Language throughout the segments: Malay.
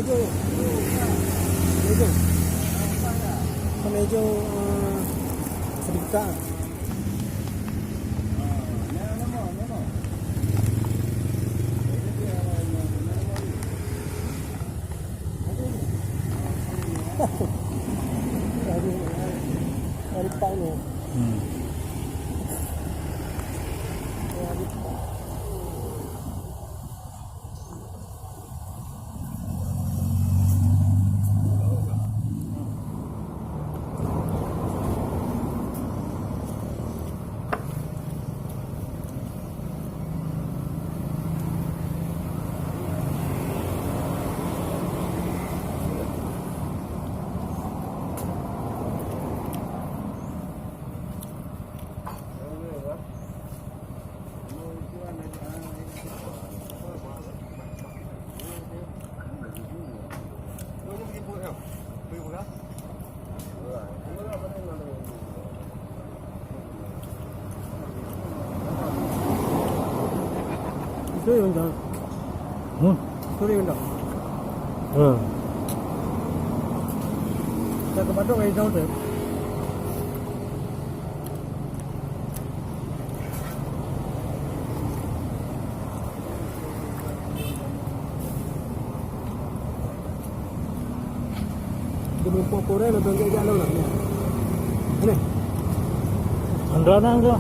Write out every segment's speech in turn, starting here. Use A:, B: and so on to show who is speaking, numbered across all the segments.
A: Kemeja. Kemeja. Kemeja sedikit. Dari Paulo. Itu yang dah. Itu yang dah. Kita kepada orang jauh tu. Dia mempunyai orang lebih jalan lah. Ini. Anda nang tu.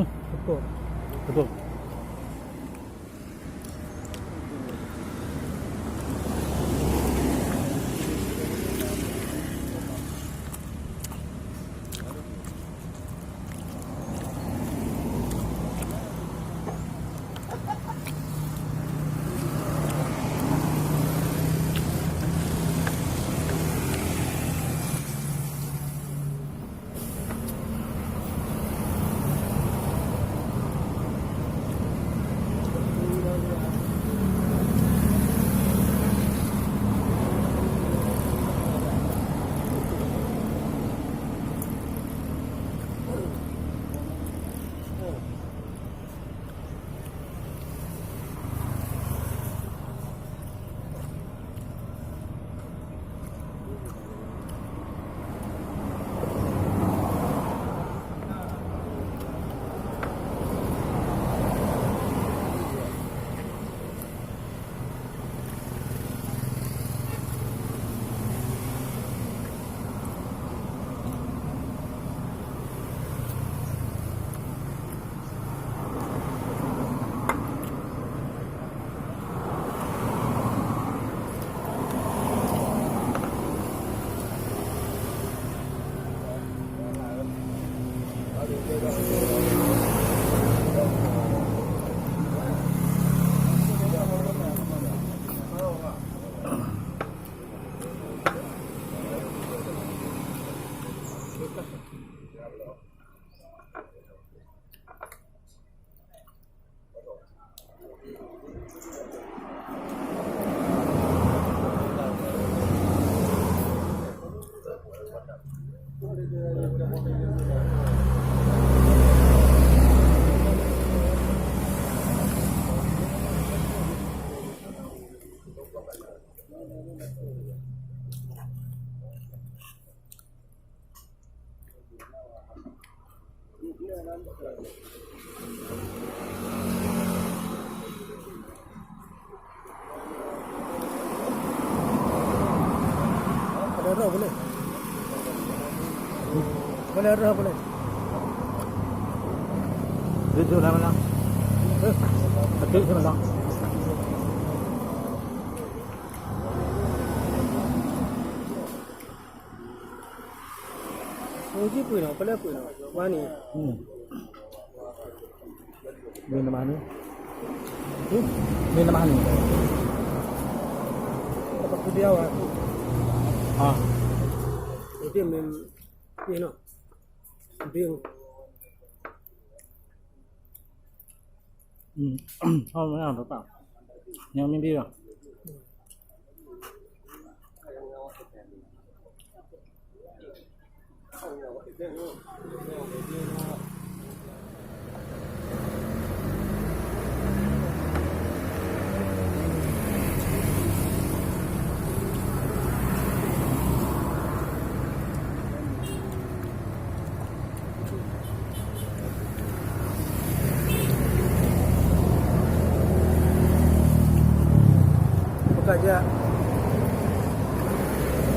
A: Betul. Betul. Boleh boleh. Boleh arah boleh.
B: Duduk lah mana? Betul ke mana?
A: Uji pun nak, boleh pun nak. Mana?
B: Bên là mana? Bên là mana?
A: Apa tu dia awak?
B: Ah,
A: Dia mem, ni nak. Dia
B: không nào được tao. Nhau mình đi rồi.
A: saja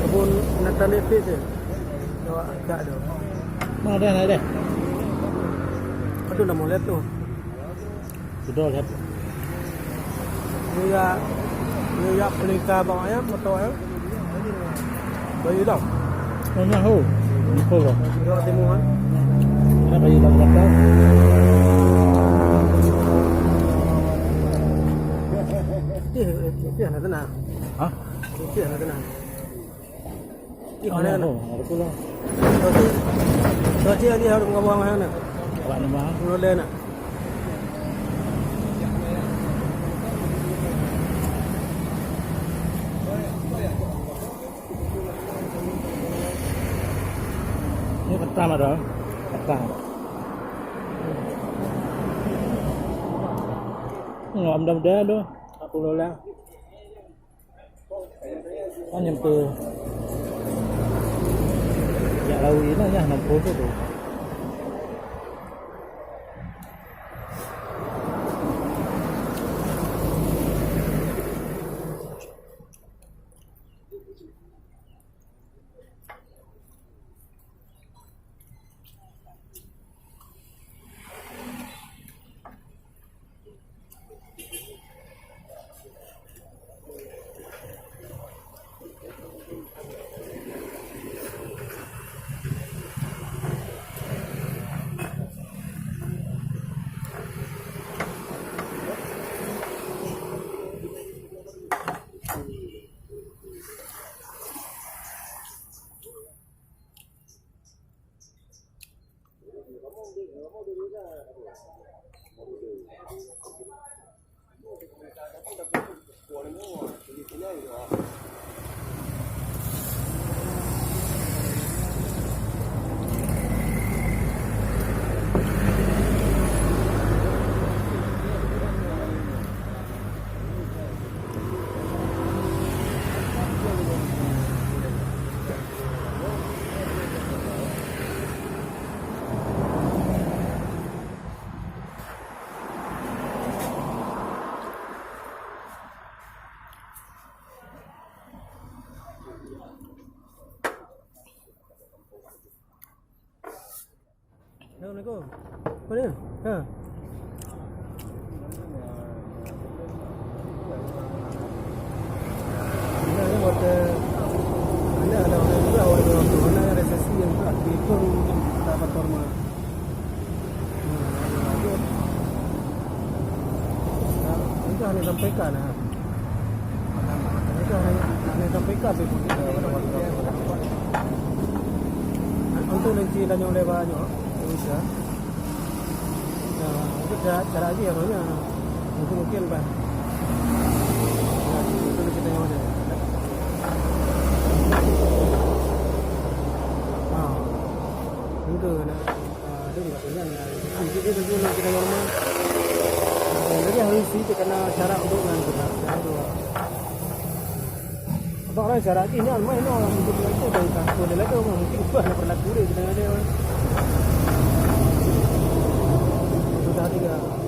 A: kebun Nathan Lepit je. Awak agak tu.
B: Mana ada?
A: Aduh dah mau lihat tu.
B: Sudah lihat.
A: Ni ya pelika bang ayam atau ayam. Bayi dah.
B: Mana ho? Ni ko.
A: Dia timuan.
B: Ada bayi dah berapa?
A: Dia nak tenang.
B: Hah?
A: Dia nak tenang. Di
B: Mana
A: mana?
B: ho? Ada pula.
A: Tadi dia harus ngawang mana?
B: Awak nama?
A: Boleh nak.
B: Ini ketam ada. Ketam. Ngom dah tu. Aku lola. Kan nyampe. Ya lau ini nya 60 tu.
A: Assalamualaikum. Apa dia? Ha. Ini water. Ada orang juga orang tu. Mana ada sesi yang tak itu dapat forma. Itu hanya sampaikan. Itu hanya sampaikan begitu orang-orang. Untuk nanti tanya oleh banyak. Bisa. Nah, itu cara aja ya namanya. Mungkin Pak. Nah, itu kita yang ada. Ah. ke nak dia enggak punya nanti dia tentu nak kena normal. Jadi harus itu kena syarat untuk dengan kita. Abang orang syarat ini almai no orang untuk itu dari kantor dia lagi orang mungkin buat nak berlaku dia dengan dia. Sudah 3